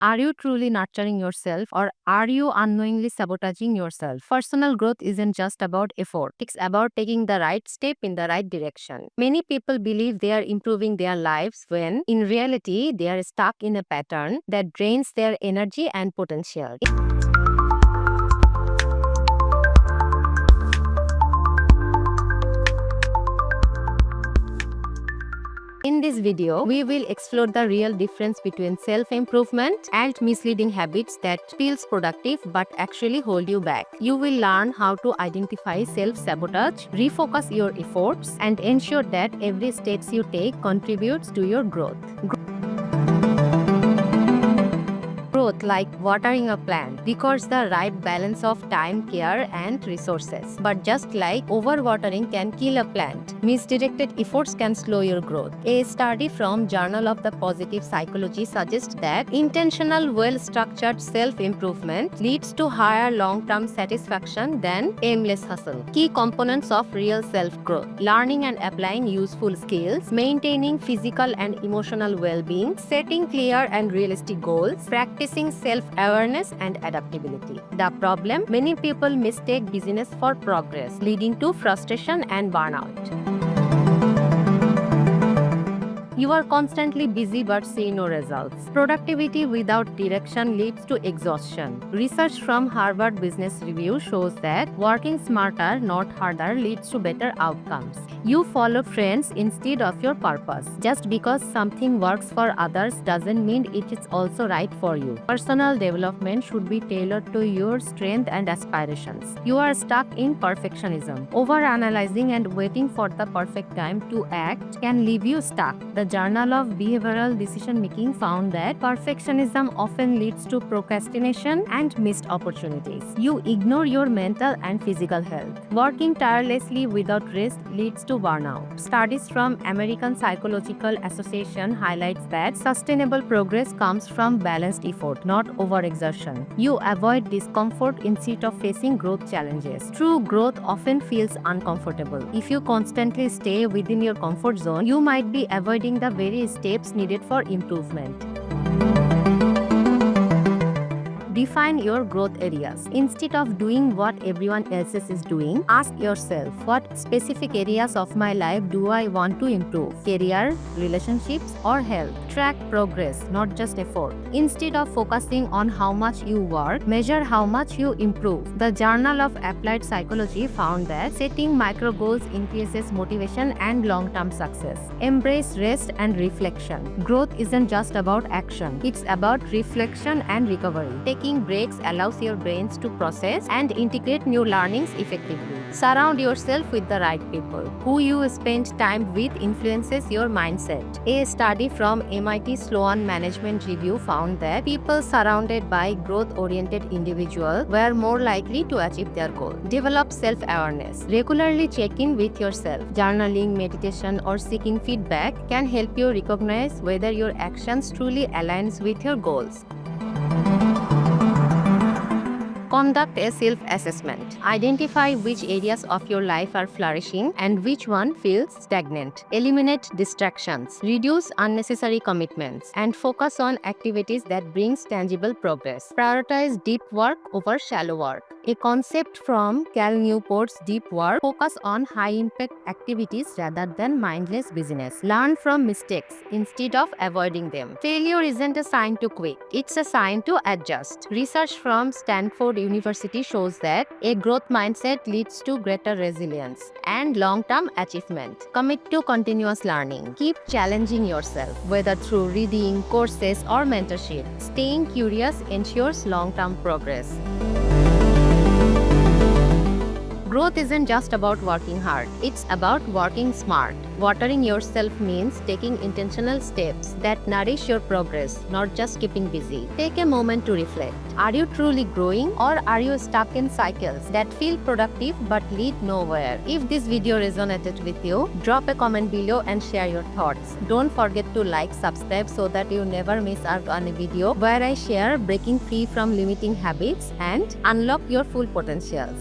Are you truly nurturing yourself, or are you unknowingly sabotaging yourself? Personal growth isn't just about effort, it's about taking the right step in the right direction. Many people believe they are improving their lives when, in reality, they are stuck in a pattern that drains their energy and potential. In this video, we will explore the real difference between self-improvement and misleading habits that feels productive but actually hold you back. You will learn how to identify self-sabotage, refocus your efforts, and ensure that every step you take contributes to your growth. Growth like watering a plant requires the right balance of time, care, and resources. But just like overwatering can kill a plant, misdirected efforts can slow your growth. A study from Journal of the Positive Psychology suggests that intentional, well-structured self-improvement leads to higher long-term satisfaction than aimless hustle. Key components of real self-growth: learning and applying useful skills, maintaining physical and emotional well-being, setting clear and realistic goals, practicing self-awareness and adaptability. The problem: many people mistake business for progress, leading to frustration and burnout. You are constantly busy but see no results. Productivity without direction leads to exhaustion. Research from Harvard Business Review shows that working smarter, not harder, leads to better outcomes. You follow trends instead of your purpose. Just because something works for others doesn't mean it is also right for you. Personal development should be tailored to your strength and aspirations. You are stuck in perfectionism. Overanalyzing and waiting for the perfect time to act can leave you stuck. The Journal of Behavioral Decision Making found that perfectionism often leads to procrastination and missed opportunities. You ignore your mental and physical health. Working tirelessly without rest leads to burnout. Studies from American Psychological Association highlights that sustainable progress comes from balanced effort, not overexertion. You avoid discomfort instead of facing growth challenges. True growth often feels uncomfortable. If you constantly stay within your comfort zone, you might be avoiding the very steps needed for improvement. Define your growth areas. Instead of doing what everyone else is doing, ask yourself, what specific areas of my life do I want to improve? Career, relationships, or health? Track progress, not just effort. Instead of focusing on how much you work, measure how much you improve. The Journal of Applied Psychology found that setting micro goals increases motivation and long-term success. Embrace rest and reflection. Growth isn't just about action, it's about reflection and recovery. Taking breaks allows your brains to process and integrate new learnings effectively. Surround yourself with the right people. Who you spend time with influences your mindset. A study from MIT Sloan Management Review found that people surrounded by growth-oriented individuals were more likely to achieve their goal. Develop self-awareness. Regularly check in with yourself. Journaling, meditation, or seeking feedback can help you recognize whether your actions truly align with your goals. Conduct a self-assessment. Identify which areas of your life are flourishing and which one feels stagnant. Eliminate distractions. Reduce unnecessary commitments and focus on activities that brings tangible progress. Prioritize deep work over shallow work. A concept from Cal Newport's Deep Work: focus on high-impact activities rather than mindless business. Learn from mistakes instead of avoiding them. Failure isn't a sign to quit, it's a sign to adjust. Research from Stanford University shows that a growth mindset leads to greater resilience and long-term achievement. Commit to continuous learning. Keep challenging yourself, whether through reading, courses, or mentorship. Staying curious ensures long-term progress. Growth isn't just about working hard, it's about working smart. Watering yourself means taking intentional steps that nourish your progress, not just keeping busy. Take a moment to reflect. Are you truly growing, or are you stuck in cycles that feel productive but lead nowhere? If this video resonated with you, drop a comment below and share your thoughts. Don't forget to like, subscribe so that you never miss out on a video where I share breaking free from limiting habits and unlock your full potentials.